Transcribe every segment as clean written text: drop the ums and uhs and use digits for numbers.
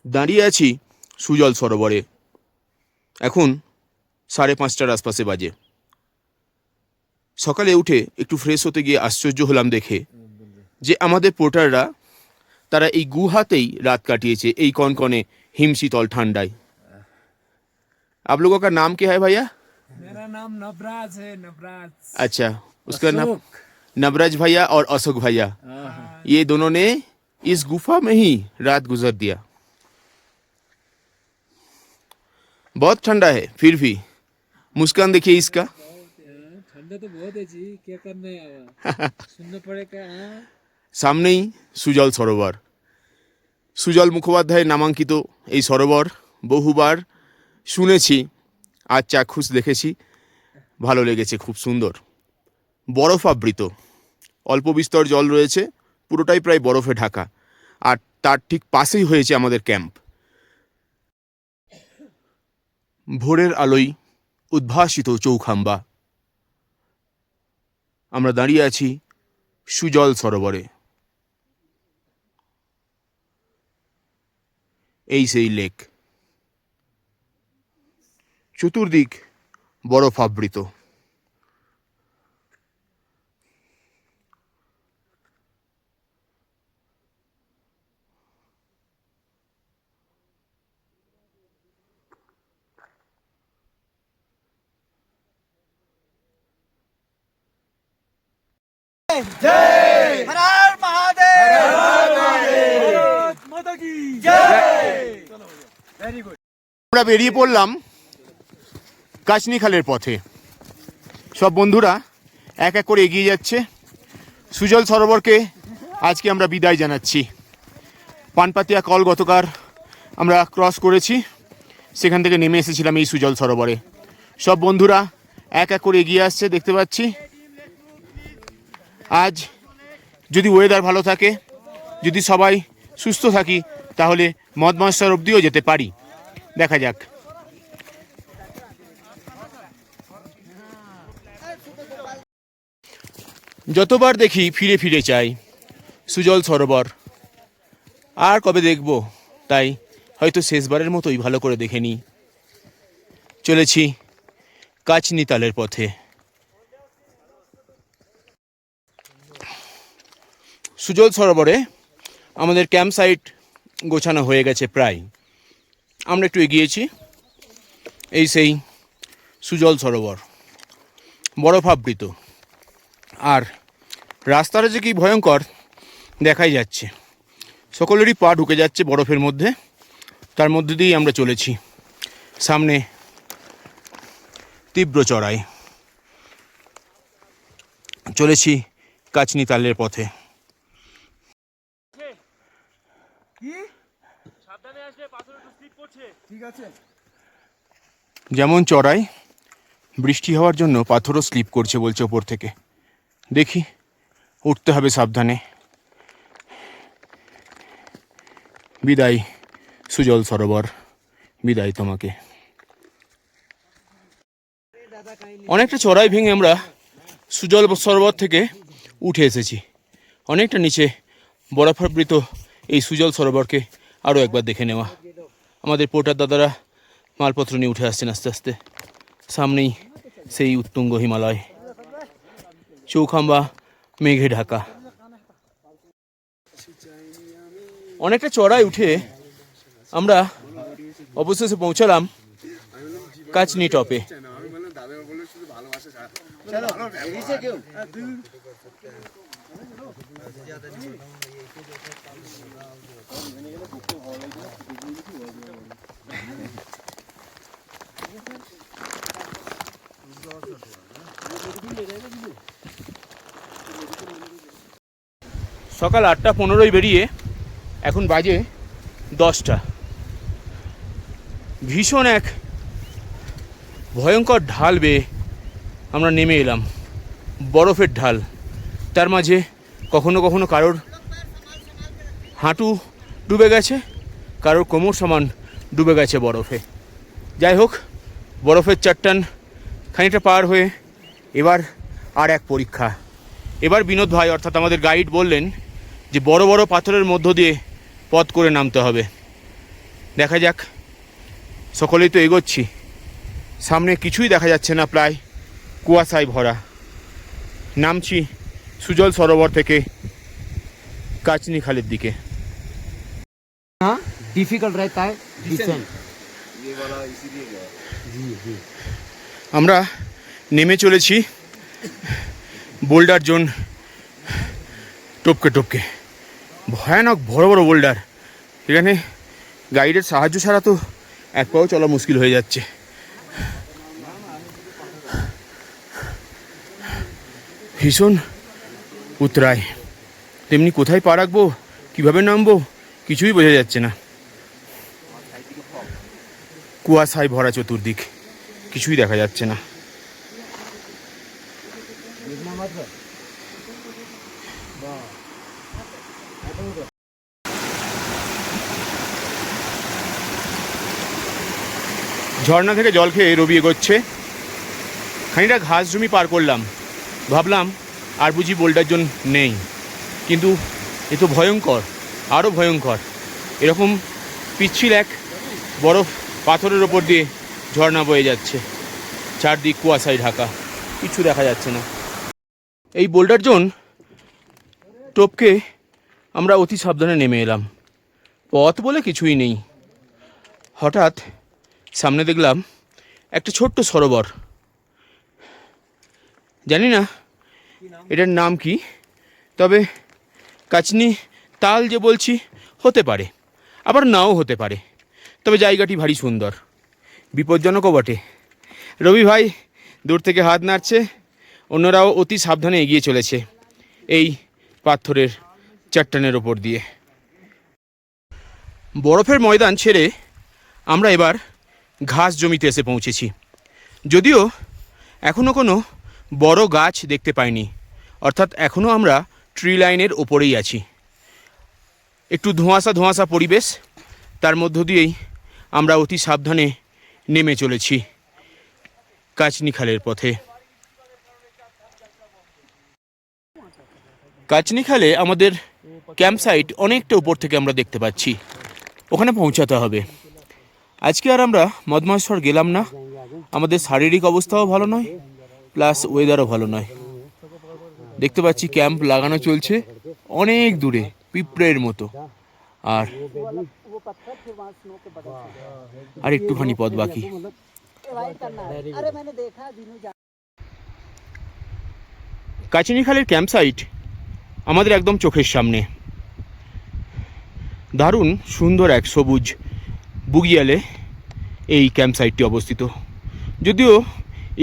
দাঁড়িয়ে আছি সুজল সরোবরে। এখন 5:30টার আশপাশে বাজে। সকালে উঠে একটু ফ্রেশ হতে গিয়ে আশ্চর্য হলাম দেখে যে আমাদের পোর্টাররা তারা এই গুহাতেই রাত কাটিয়েছে, এই কনকনে हिमशीतल ठंडाई। आप लोगों का नाम क्या है भैया? मेरा नाम नवराज है। नवराज। अच्छा, उसका नाम नवराज भैया और अशोक भैया, ये दोनों ने इस गुफा में ही रात गुजर दिया। बहुत ठंडा है, फिर भी मुस्कान देखिए इसका। ठंडा तो बहुत है जी, क्या करना है अब? सुनना पड़ेगा। सामने ही सुजल सरोवर। সুজল মুখোপাধ্যায়ের নামাঙ্কিত এই সরোবর বহুবার শুনেছি, আজ চাক্ষুষ দেখেছি, ভালো লেগেছে, খুব সুন্দর, বরফ আবৃত, অল্প বিস্তর জল রয়েছে, পুরোটাই প্রায় বরফে ঢাকা, আর তার ঠিক পাশেই হয়েছে আমাদের ক্যাম্প। ভোরের আলোয় উদ্ভাসিত চৌখাম্বা, আমরা দাঁড়িয়ে আছি সুজল সরোবরে। এই সেই লেক, চতুর্দিক বরফ আবৃত। जय हर हर महादेव, भारत माता की जय। Very good. আমরা বেরিয়ে পড়লাম কাচনি খালের পথে। সব বন্ধুরা এক এক করে এগিয়ে যাচ্ছে। সুজল সরোবরকে আজকে আমরা বিদায় জানাচ্ছি। পানপাতিয়া কল গতকাল আমরা ক্রস করেছি, সেখান থেকে নেমে এসেছিলাম এই সুজল সরোবরে। সব বন্ধুরা এক এক করে এগিয়ে আসছে, দেখতে পাচ্ছি। আজ যদি ওয়েদার ভালো থাকে, যদি সবাই সুস্থ থাকি, তাহলে মদমাস্টার অবধিও যেতে পারি, দেখা যাক। যতবার দেখি ফিরে ফিরে চাই সুজল সরোবর, আর কবে দেখব, তাই হয়তো শেষবারের মতোই ভালো করে দেখে নিই। চলেছি কাচনি তালের পথে। সুজল সরোবরে আমাদের ক্যাম্প সাইট গোছানো হয়ে গেছে প্রায়। আমরা একটু এগিয়েছি, এই সেই সুজল সরোবর, বরফ আবৃত, আর রাস্তাটা যে কি ভয়ঙ্কর দেখাই যাচ্ছে। সকলেরই পা ঢুকে যাচ্ছে বরফের মধ্যে, তার মধ্যে দিয়েই আমরা চলেছি। সামনে তীব্র চড়াই, চলেছি কাচনি তালের পথে। যেমন চড়াই, বৃষ্টি হওয়ার জন্য পাথরও স্লিপ করছে বলছে ওপর থেকে। দেখি, উঠতে হবে সাবধানে। বিদায় সুজল সরোবর, বিদায় তোমাকে। অনেকটা চড়াই ভেঙে আমরা সুজল সরোবর থেকে উঠে এসেছি। অনেকটা নিচে বরফাবৃত এই সুজল সরোবরকে আরও একবার দেখে নেওয়া। আমাদের পোর্টার দাদারা মালপত্র নিয়ে উঠে আসছেন আস্তে আস্তে। সামনেই সেই উত্তুঙ্গ হিমালয়, চৌখাম্বা মেঘে ঢাকা। অনেকটা চড়াই উঠে আমরা অবশেষে পৌঁছালাম কাচনি টপে। সকাল 8:15 বেরিয়ে এখন বাজে 10টা। ভীষণ এক ভয়ঙ্কর ঢাল বেয়ে আমরা নেমে এলাম, বরফের ঢাল। তার মাঝে কখনো কখনো কারোর হাঁটু ডুবে গেছে, কারোর কোমর সমান ডুবে গেছে বরফে। যাই হোক, বরফের চট্টান খানিকটা পার হয়ে এবার আর এক পরীক্ষা। এবার বিনোদ ভাই অর্থাৎ আমাদের গাইড বললেন যে বড় বড় পাথরের মধ্য দিয়ে পথ করে নামতে হবে। দেখা যাক, সকলেই তো এগোচ্ছি, সামনে কিছুই দেখা যাচ্ছে না, প্রায় কুয়াশায় ভরা। নামছি সুজল সরোবর থেকে কাচনি খালের দিকে। डिफिकल्ट रहता है डिसेंट। আমরা নেমে চলেছি বোল্ডার জোন টপকে টপকে। ভয়ানক বড় বড় বোল্ডার, এখানে গাইডের সাহায্য ছাড়া তো এক পাও চলা মুশকিল হয়ে যাচ্ছে। ভীষণ উতরায়, তেমনি কোথায় পা রাখবো, কীভাবে নামবো কিছুই বোঝা যাচ্ছে না। কুয়াশায় ভরা চতুর্দিক, কিছুই দেখা যাচ্ছে না। ঝর্ণা থেকে জল খেয়ে রবি এগোচ্ছে। খানিকটা ঘাস জমি পার করলাম, ভাবলাম আর বুঝি বোল্ডার জোন নেই, কিন্তু এ তো ভয়ঙ্কর, আরও ভয়ঙ্কর। এরকম পিচ্ছিল এক বরফ পাথরের ওপর দিয়ে ঝর্ণা বয়ে যাচ্ছে, চারদিক কুয়াশায় ঢাকা, কিছু দেখা যাচ্ছে না। এই বোল্ডার জোন টপকে আমরা অতি সাবধানে নেমে এলাম। পথ বলে কিছুই নেই। হঠাৎ সামনে দেখলাম একটা ছোট্ট সরোবর। জানি না এটার নাম কি, তবে কাচনি তাল যে বলছি হতে পারে, আবার নাও হতে পারে, তবে জায়গাটি ভারী সুন্দর, বিপজ্জনকও বটে। রবি ভাই দূর থেকে হাত নাড়ছে, অন্যরাও অতি সাবধানে এগিয়ে চলেছে এই পাথরের চট্টানের ওপর দিয়ে। বরফের ময়দান ছেড়ে আমরা এবার ঘাস জমিতে এসে পৌঁছেছি। যদিও এখনও কোনো বড় গাছ দেখতে পাইনি, অর্থাৎ এখনও আমরা ট্রি লাইনের ওপরেই আছি। একটু ধোঁয়াশা ধোঁয়াশা পরিবেশ, তার মধ্য দিয়েই আমরা অতি সাবধানে নেমে চলেছি কাচনি খালের পথে। কাচনি খালে আমাদের ক্যাম্প সাইট অনেকটা উপর থেকে আমরা দেখতে পাচ্ছি, ওখানে পৌঁছাতে হবে। আজকে আর আমরা মদমাশ্বর গেলাম না, আমাদের শারীরিক অবস্থাও ভালো নয়, প্লাস ওয়েদারও ভালো নয়। দেখতে পাচ্ছি ক্যাম্প লাগানো চলছে অনেক দূরে, পিঁপড়ের মতো, আর আর একটুখানি পথ বাকি। কাচিনি খালের ক্যাম্প সাইট আমাদের একদম চোখের সামনে। দারুণ সুন্দর এক সবুজ বুগিয়ালে এই ক্যাম্প সাইটটি অবস্থিত। যদিও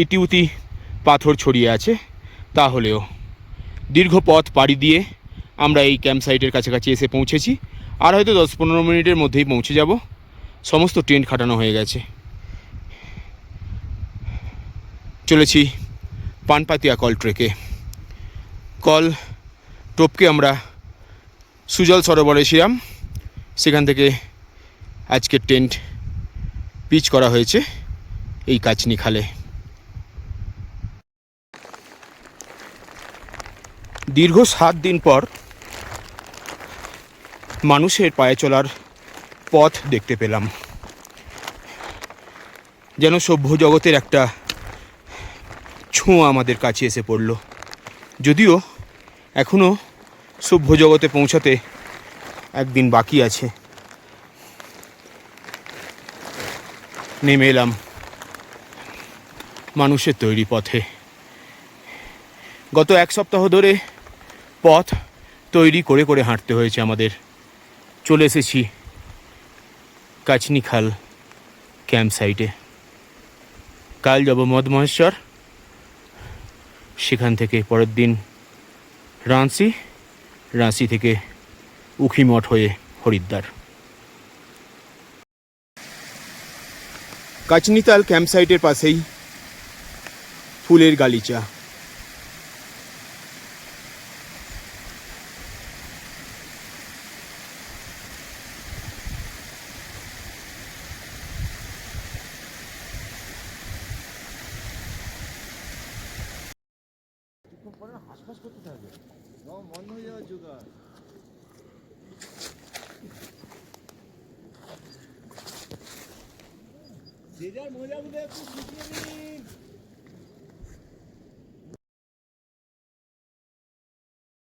ইতিউতি পাথর ছড়িয়ে আছে, তাহলেও দীর্ঘ পথ পাড়ি দিয়ে আমরা এই ক্যাম্প সাইটের কাছাকাছি এসে পৌঁছেছি। আর হয়তো 10-15 মিনিটের মধ্যেই পৌঁছে যাব। সমস্ত টেন্ট খাটানো হয়ে গেছে। চলেছি পানপাতিয়া কল ট্রেকে। কল টপকে আমরা সুজল সরোবরে ছিলাম, সেখান থেকে আজকের টেন্ট পিচ করা হয়েছে এই কাচনি খালে। দীর্ঘ 7 দিন পর মানুষের পায়ে চলার পথ দেখতে পেলাম, যেন সভ্য জগতের একটা ছোঁয়া আমাদের কাছে এসে পড়ল। যদিও এখনও সভ্য জগতে পৌঁছাতে একদিন বাকি আছে। নেমে এলাম মানুষের তৈরি পথে। গত 1 সপ্তাহ ধরে পথ তৈরি করে করে হাঁটতে হয়েছে আমাদের। চলে এসেছি কাচনি খাল ক্যাম্প সাইটে। কাল যাব মদমহেশ্বর, সেখান থেকে পরের দিন রাঁচি, রাঁচি থেকে উখিমঠ হয়ে হরিদ্বার। কাচনিতাল ক্যাম্প সাইটের পাশেই ফুলের গালিচা। যে যার মোজাগুলো একটু শুকিয়ে